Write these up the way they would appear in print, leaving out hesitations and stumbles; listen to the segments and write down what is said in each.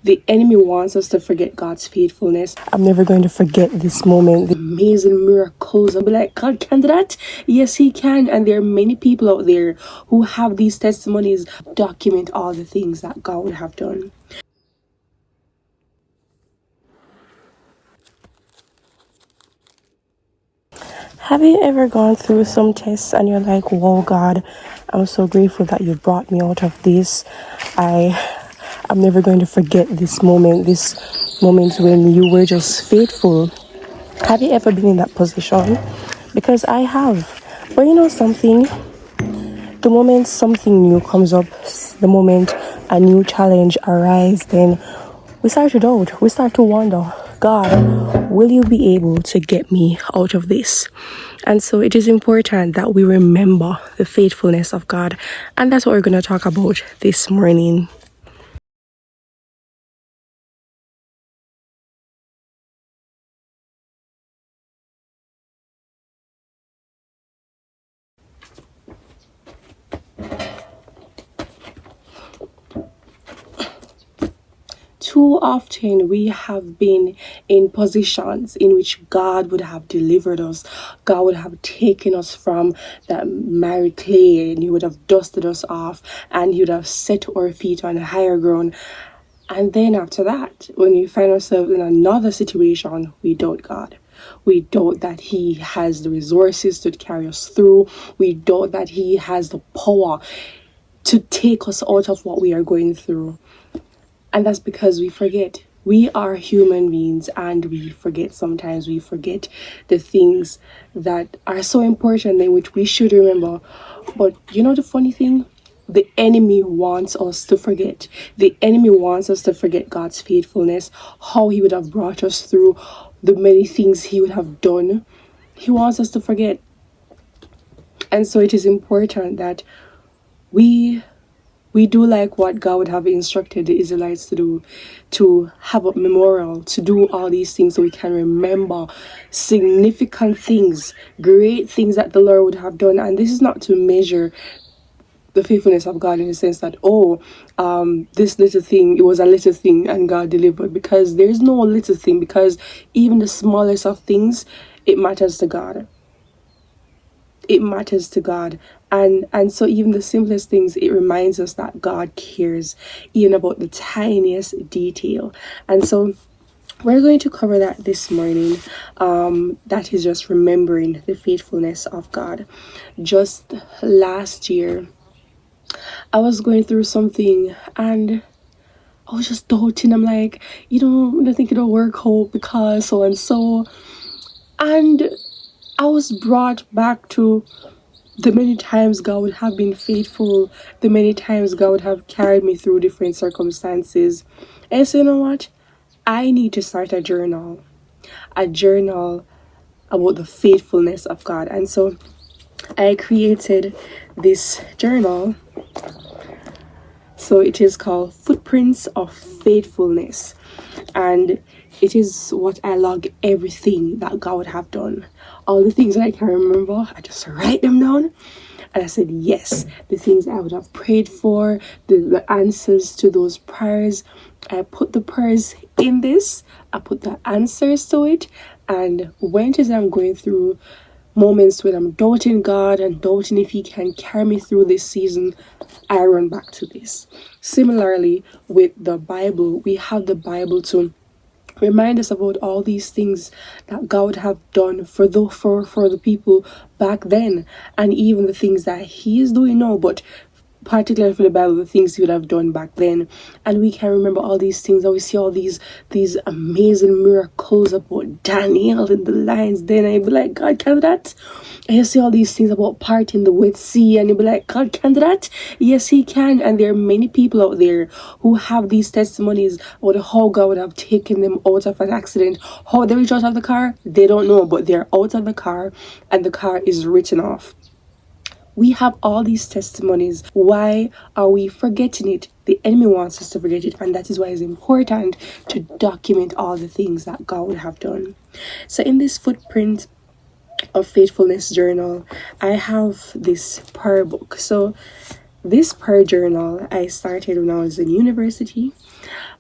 The enemy wants us to forget God's faithfulness. I'm never going to forget this moment, the amazing miracles. I'll be like, God can do that? Yes, he can. And there are many people out there who have these testimonies, document all the things that God would have done. Have you ever gone through some tests and you're like, whoa, God, I'm so grateful that you brought me out of this. I'm never going to forget this moment when you were just faithful. Have you ever been in that position? Because I have. But you know something? The moment something new comes up, the moment a new challenge arises, then we start to doubt. We start to wonder, God, will you be able to get me out of this? And so it is important that we remember the faithfulness of God. And that's what we're going to talk about this morning. Too often we have been in positions in which God would have delivered us. God would have taken us from that miry clay and he would have dusted us off and he would have set our feet on higher ground. And then after that, when we find ourselves in another situation, we doubt God. We doubt that he has the resources to carry us through. We doubt that he has the power to take us out of what we are going through. And that's because we forget. We are human beings and we forget sometimes. We forget the things that are so important and which we should remember. But you know the funny thing? The enemy wants us to forget. The enemy wants us to forget God's faithfulness, how he would have brought us through, the many things he would have done. He wants us to forget. And so it is important that we do like what God would have instructed the Israelites to do, to have a memorial, to do all these things so we can remember significant things, great things that the Lord would have done. And this is not to measure the faithfulness of God in the sense that, this little thing, it was a little thing and God delivered, because there's no little thing, because even the smallest of things, it matters to God. It matters to God. And so even the simplest things, it reminds us that God cares even about the tiniest detail. And so we're going to cover that this morning. That is just remembering the faithfulness of God. Just last year, I was going through something and I was just doubting. I'm like, I don't think it'll work out because so and so. And I was brought back to the many times God would have been faithful, the many times God would have carried me through different circumstances. And so you know what? I need to start a journal about the faithfulness of God. And so I created this journal. So it is called Footprints of Faithfulness. And it is what I log everything that God would have done. All the things that I can remember, I just write them down. And I said, yes, the things I would have prayed for, the answers to those prayers. I put the prayers in this. I put the answers to it. And when it is I'm going through moments when I'm doubting God and doubting if he can carry me through this season, I run back to this. Similarly, with the Bible, we have the Bible to remind us about all these things that God would have done for the people back then, and even the things that he is doing now, but particularly for the Bible, the things he would have done back then. And we can remember all these things. And we see all these amazing miracles about Daniel in the lions den, and you'd be like, God can do that? And you see all these things about parting the Red Sea, and you'd be like, God can do that? Yes, he can. And there are many people out there who have these testimonies about how God would have taken them out of an accident. How they reach out of the car, they don't know, but they're out of the car and the car is written off. We have all these testimonies. Why are we forgetting it? The enemy wants us to forget it, and that is why it's important to document all the things that God would have done. So in this Footprint of Faithfulness journal, I have this prayer book. So this prayer journal I started when I was in university,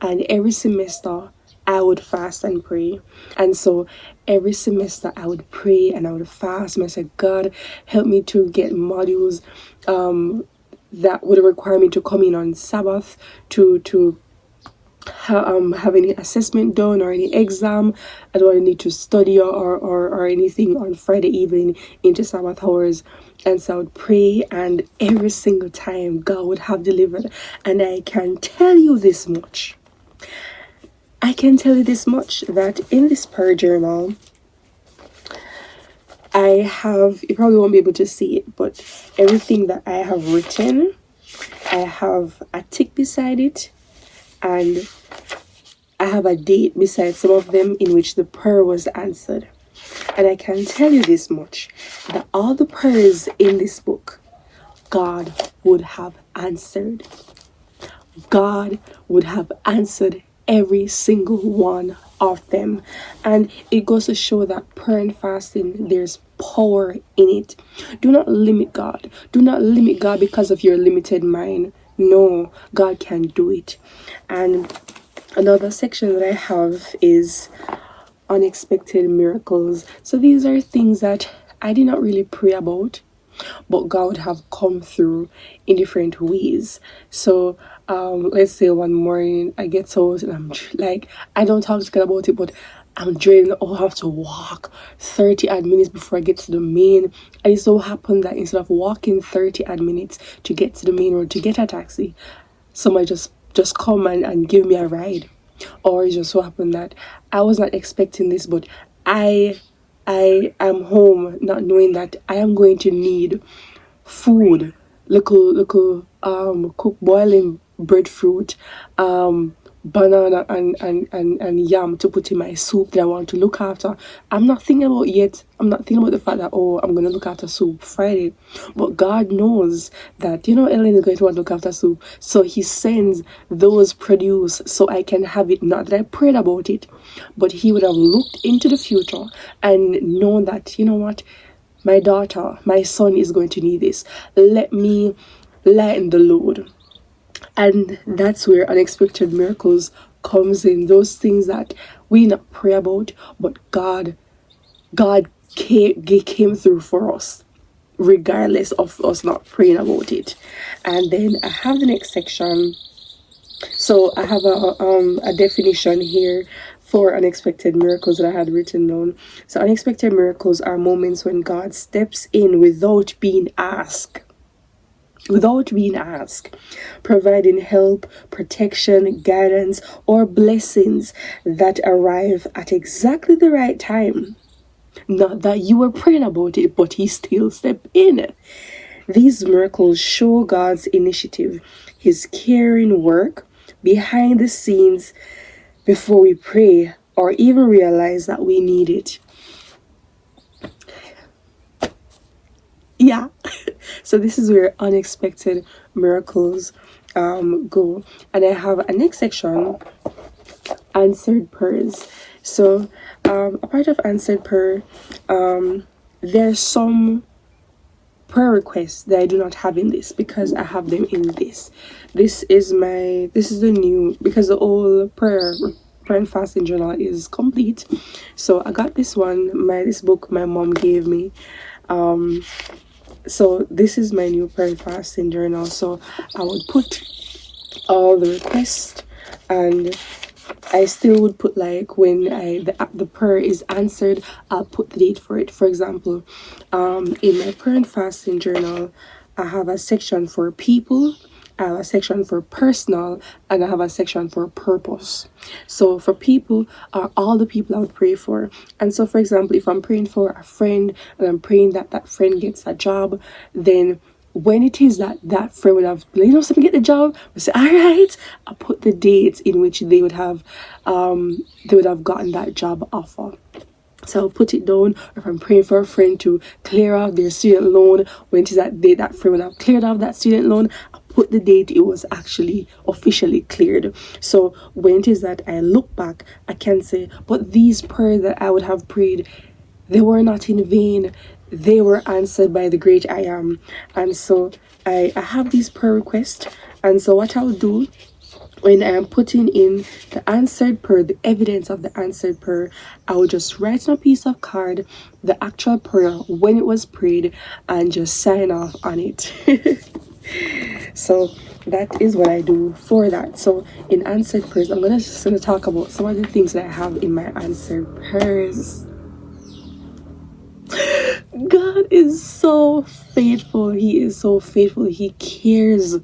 and every semester I would fast and pray. And so every semester I would pray and I would fast, and I said, God, help me to get modules that would require me to come in on Sabbath to have any assessment done or any exam. I don't need to study or anything on Friday evening into Sabbath hours. And so I would pray, and every single time God would have delivered. And I can tell you this much. That in this prayer journal, I have, you probably won't be able to see it, but everything that I have written, I have a tick beside it, and I have a date beside some of them in which the prayer was answered. And I can tell you this much, that all the prayers in this book, God would have answered. God would have answered every single one of them. And it goes to show that prayer and fasting, there's power in it. Do not limit God. Do not limit God because of your limited mind. No, God can do it. And another section that I have is unexpected miracles. So these are things that I did not really pray about, but God would have come through in different ways. So let's say one morning I get out and I'm like, I don't talk to God about it, but I'm dreading, I have to walk 30 odd minutes before I get to the main. And it so happened that instead of walking 30 odd minutes to get to the main road to get a taxi, somebody just come and give me a ride. Or it just so happened that I was not expecting this, but I am home not knowing that I am going to need food, little cooked boiling breadfruit, banana and yam to put in my soup that I want to look after. I'm not thinking about the fact that, oh, I'm going to look after soup Friday. But God knows that, Ellen is going to want to look after soup. So he sends those produce so I can have it. Not that I prayed about it, but he would have looked into the future and known that, you know what, my son is going to need this. Let me lighten the load. And that's where unexpected miracles comes in. Those things that we not pray about, but God came through for us, regardless of us not praying about it. And then I have the next section. So I have a definition here for unexpected miracles that I had written down. So unexpected miracles are moments when God steps in without being asked, providing help, protection, guidance, or blessings that arrive at exactly the right time. Not that you were praying about it, but he still stepped in. These miracles show God's initiative, his caring work behind the scenes before we pray or even realize that we need it. Yeah. So this is where unexpected miracles go. And I have a next section, answered prayers. So a part of answered prayer, there's some prayer requests that I do not have in this because I have them in this. This is the new, because the old prayer and fasting journal is complete. So I got this one, this book my mom gave me. So this is my new prayer and fasting journal. So I would put all the requests, and I still would put, like, when the prayer is answered, I'll put the date for it. For example, in my prayer and fasting journal, I have a section for people, I have a section for personal, and I have a section for purpose. So for people are all the people I would pray for. And so, for example, if I'm praying for a friend and I'm praying that friend gets a job, then when it is that friend would have, something get the job, I say, all right, I'll put the dates in which they would have gotten that job offer. So I'll put it down. Or if I'm praying for a friend to clear off their student loan, when it is that day that friend would have cleared off that student loan, I'll put the date it was actually officially cleared. So when it is that I look back, I can say, but these prayers that I would have prayed, they were not in vain. they were answered by the great I am. And so I have these prayer requests. And so what I'll do when I'm putting in the answered prayer, the evidence of the answered prayer, I will just write on a piece of card the actual prayer when it was prayed and just sign off on it. So that is what I do for that. So in answered prayers, I'm just gonna talk about some of the things that I have in my answered prayers. God is so faithful. He is so faithful. He cares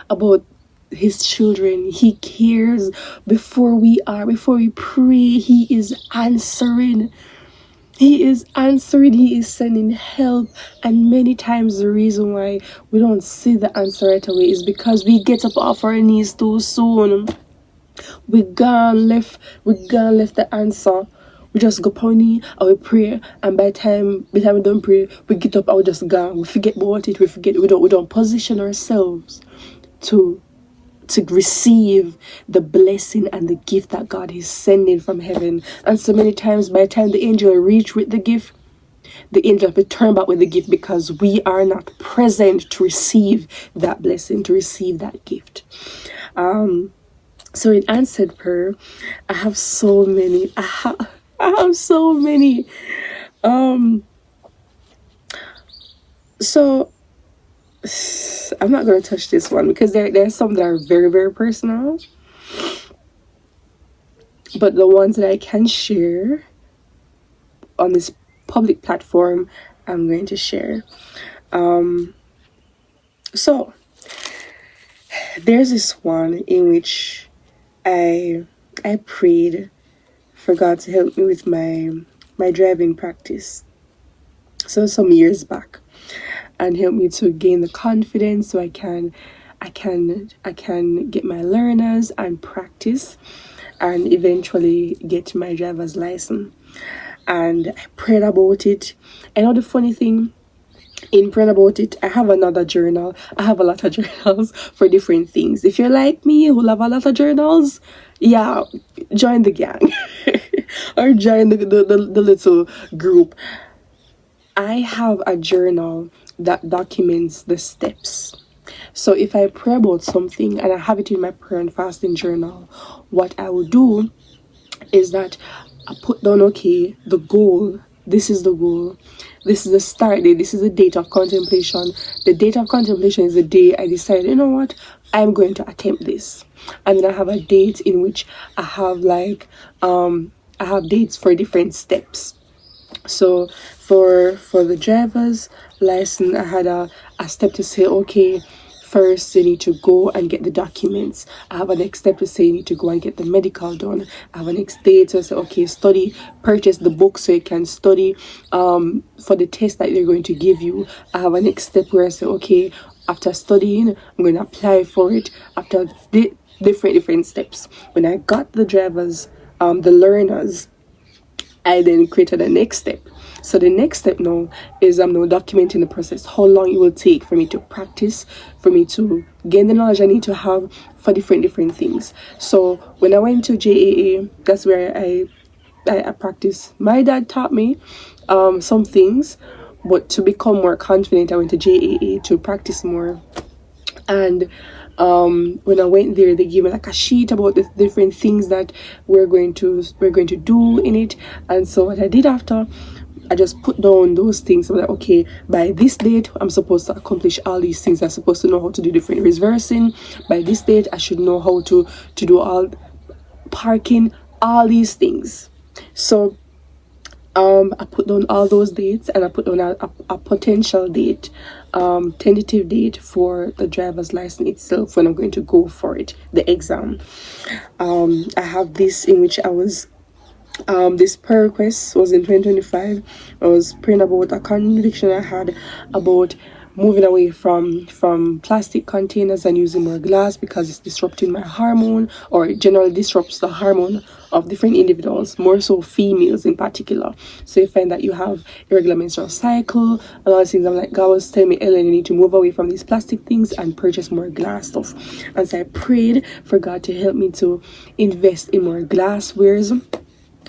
about his children. He cares before we pray. He is answering. He is answering. He is sending help. And many times the reason why we don't see the answer right away is because we get up off our knees too soon. We gone left the answer. We just go on knee and we pray, and by the time we don't pray, we get up and we just gone. We forget about it. We don't position ourselves to receive the blessing and the gift that God is sending from heaven. And so many times by the time the angel reach with the gift, the angel will turn back with the gift because we are not present to receive that blessing, to receive that gift. So in answered prayer, I have so many. I have so many. So I'm not going to touch this one because there's some that are very, very personal. But the ones that I can share on this public platform, I'm going to share. So there's this one in which I prayed for God to help me with my driving practice. So some years back, and help me to gain the confidence so I can get my learners and practice and eventually get my driver's license. And I prayed about it. I know the funny thing in praying about it, I have another journal. I have a lot of journals for different things. If you're like me who have a lot of journals, yeah, join the gang or join the little group. I have a journal that documents the steps. So if I pray about something and I have it in my prayer and fasting journal, what I will do is that I put down, okay, the goal. This is the goal. This is the start date. This is the date of contemplation. The date of contemplation is the day I decide, you know what, I'm going to attempt this. And then I have a date in which I have I have dates for different steps. So for the driver's license, I had a step to say, okay, first you need to go and get the documents. I have a next step to say you need to go and get the medical done. I have a next day to say, okay, purchase the book so you can study for the test that they're going to give you. I have a next step where I say, okay, after studying, I'm going to apply for it. After the different steps. When I got the drivers, the learners, I then created a next step. So the next step now is I'm now documenting the process, how long it will take for me to practice, for me to gain the knowledge I need to have for different things. So when I went to JAA, that's where I practiced. My dad taught me some things, but to become more confident, I went to JAA to practice more. And when I went there, they gave me like a sheet about the different things that we're going to do in it. And so what I did after, I just put down those things. So like, okay, by this date, I'm supposed to accomplish all these things. I'm supposed to know how to do different reversing. By this date, I should know how to do all parking, all these things. So I put down all those dates, and I put down a potential date, tentative date for the driver's license itself when I'm going to go for it, the exam. I have this in which I was this prayer request was in 2025. I was praying about a conviction I had about moving away from plastic containers and using more glass because it's disrupting my hormone, or it generally disrupts the hormone of different individuals, more so females in particular. So you find that you have irregular menstrual cycle, a lot of things. I'm like, God was telling me, Ellen, you need to move away from these plastic things and purchase more glass stuff. And so I prayed for God to help me to invest in more glasswares.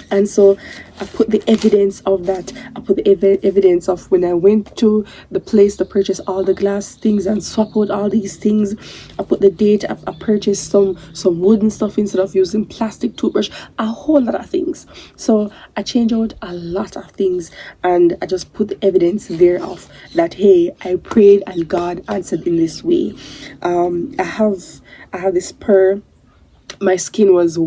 And so I put the evidence of that. I put the evidence of when I went to the place to purchase all the glass things and swap out all these things. I put the date. I purchased some wooden stuff instead of using plastic toothbrush. A whole lot of things. So I changed out a lot of things, and I just put the evidence there of that. Hey, I prayed and God answered in this way. I have this pearl. My skin was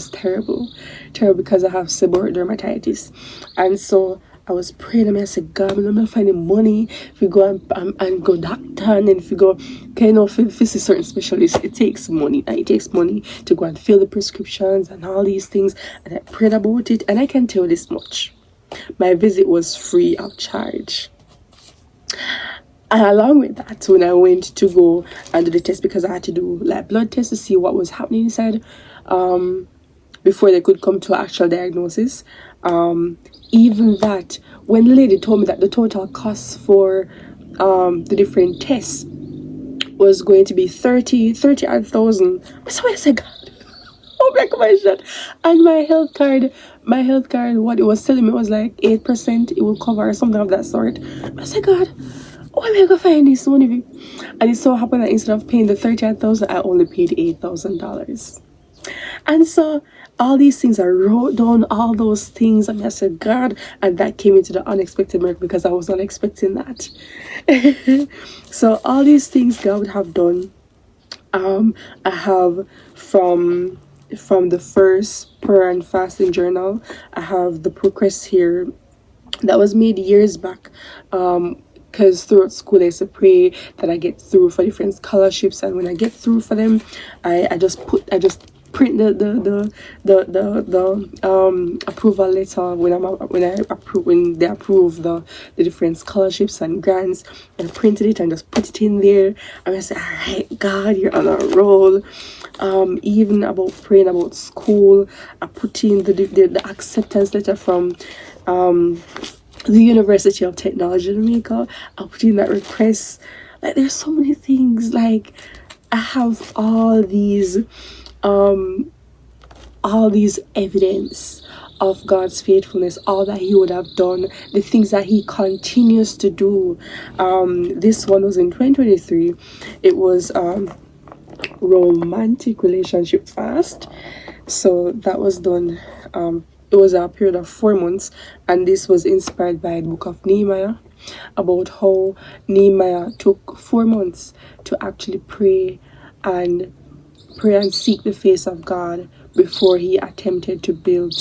terrible because I have seborrheic dermatitis. And so I was praying, and I said, God, I'm not finding money if you go and go doctor, and then if you go if you see certain specialists, it takes money. And it takes money to go and fill the prescriptions and all these things. And I prayed about it, and I can tell this much. My visit was free of charge. And along with that, when I went to go and do the test, because I had to do like blood tests to see what was happening inside, before they could come to an actual diagnosis. Even that, when the lady told me that the total cost for the different tests was going to be 30,000. So I said, God, oh my gosh. And my health card, what it was telling me was like 8% it will cover, or something of that sort. I said, God, where am I gonna find this money? And it so happened that instead of paying the 38,000, I only paid $8,000. And so all these things, I wrote down all those things, and I said, God, and that came into the unexpected miracle because I was not expecting that. So all these things God would have done. I have from the first prayer and fasting journal. I have the progress here that was made years back. Because throughout school I used to pray that I get through for different scholarships, and when I get through for them, I just print the approval letter when they approve the different scholarships and grants, and I printed it and just put it in there, and I said, all right, God, you're on a roll. Even about praying about school, I put in the acceptance letter from the University of Technology in Jamaica. I'll put in that request. Like, there's so many things. Like, I have all these evidence of God's faithfulness, all that He would have done, the things that He continues to do. This one was in 2023. It was romantic relationship fast. So that was done. It was a period of 4 months, and this was inspired by the book of Nehemiah, about how Nehemiah took 4 months to actually pray and seek the face of God before he attempted to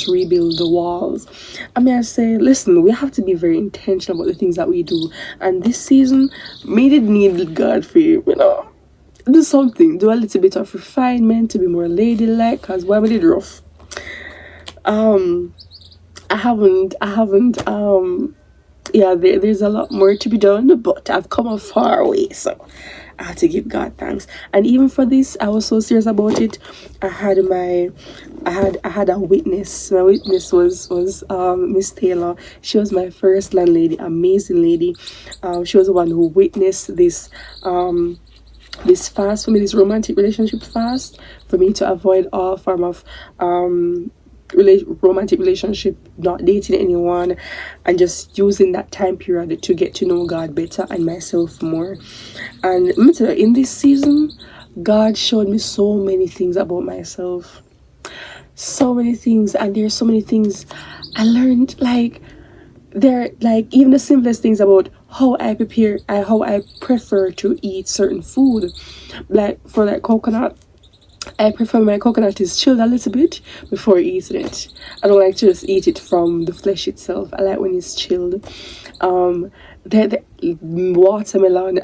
rebuild the walls. I say, listen, we have to be very intentional about the things that we do, and this season made it need God for you, do something, do a little bit of refinement to be more ladylike, because why we did rough. There's a lot more to be done, but I've come a far way, so I had to give God thanks. And even for this, I was so serious about it. I had a witness. My witness was Miss Taylor. She was my first landlady, amazing lady. She was the one who witnessed this fast for me, this romantic relationship fast, for me to avoid all form of romantic relationship, not dating anyone, and just using that time period to get to know God better and myself more. And in this season, God showed me so many things about myself, so many things, and there's so many things I learned, even the simplest things about how I prefer to eat certain food. Like for coconut, I prefer my coconut is chilled a little bit before eating it. I don't like to just eat it from the flesh itself. I like when it's chilled. The watermelon.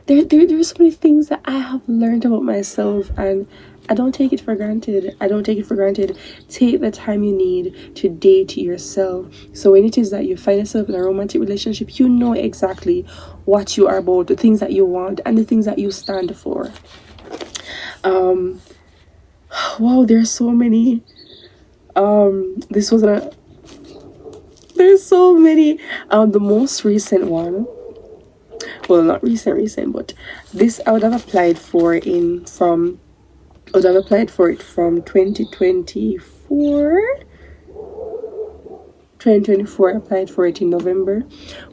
There's so many things that I have learned about myself, and I don't take it for granted. Take the time you need to date yourself. So when it is that you find yourself in a romantic relationship, you know exactly what you are about, the things that you want, and the things that you stand for. Wow, there's so many. There's so many. The most recent one, well, not recent, but this I would have applied for it from 2024. 2024, I applied for it in November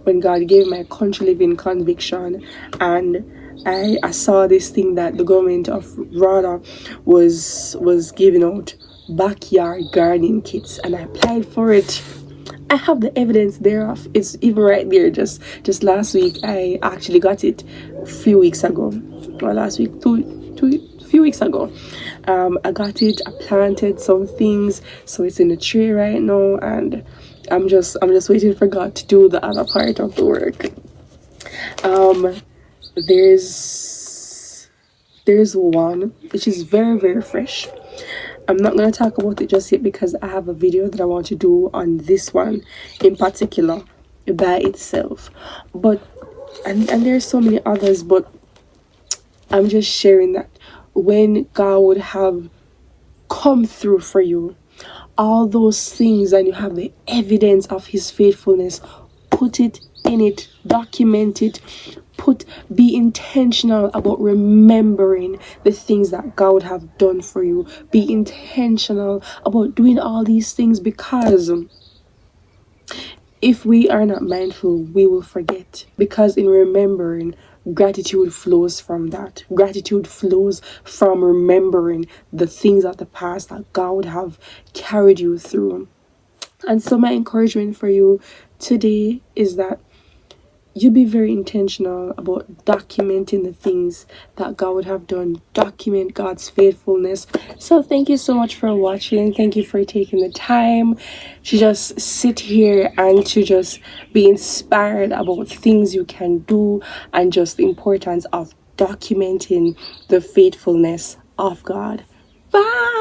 when God gave my country living conviction, and I saw this thing that the government of Rwanda was giving out backyard gardening kits, and I applied for it. I have the evidence thereof. It's even right there. Just last week, I actually got it a few weeks ago. Or last week, few weeks ago. I got it. I planted some things, so it's in the tree right now, and I'm just waiting for God to do the other part of the work. There's one which is very, very fresh. I'm not going to talk about it just yet because I have a video that I want to do on this one in particular by itself. But and there's so many others, but I'm just sharing that when God would have come through for you, all those things, and you have the evidence of his faithfulness, put it in it, document it, be intentional about remembering the things that God would have done for you. Be intentional about doing all these things, because if we are not mindful, we will forget. Because in remembering, gratitude flows from that. Gratitude flows from remembering the things of the past that God would have carried you through. And so my encouragement for you today is that you be very intentional about documenting the things that God would have done. Document God's faithfulness. So thank you so much for watching. Thank you for taking the time to just sit here and to just be inspired about things you can do, and just the importance of documenting the faithfulness of God. Bye.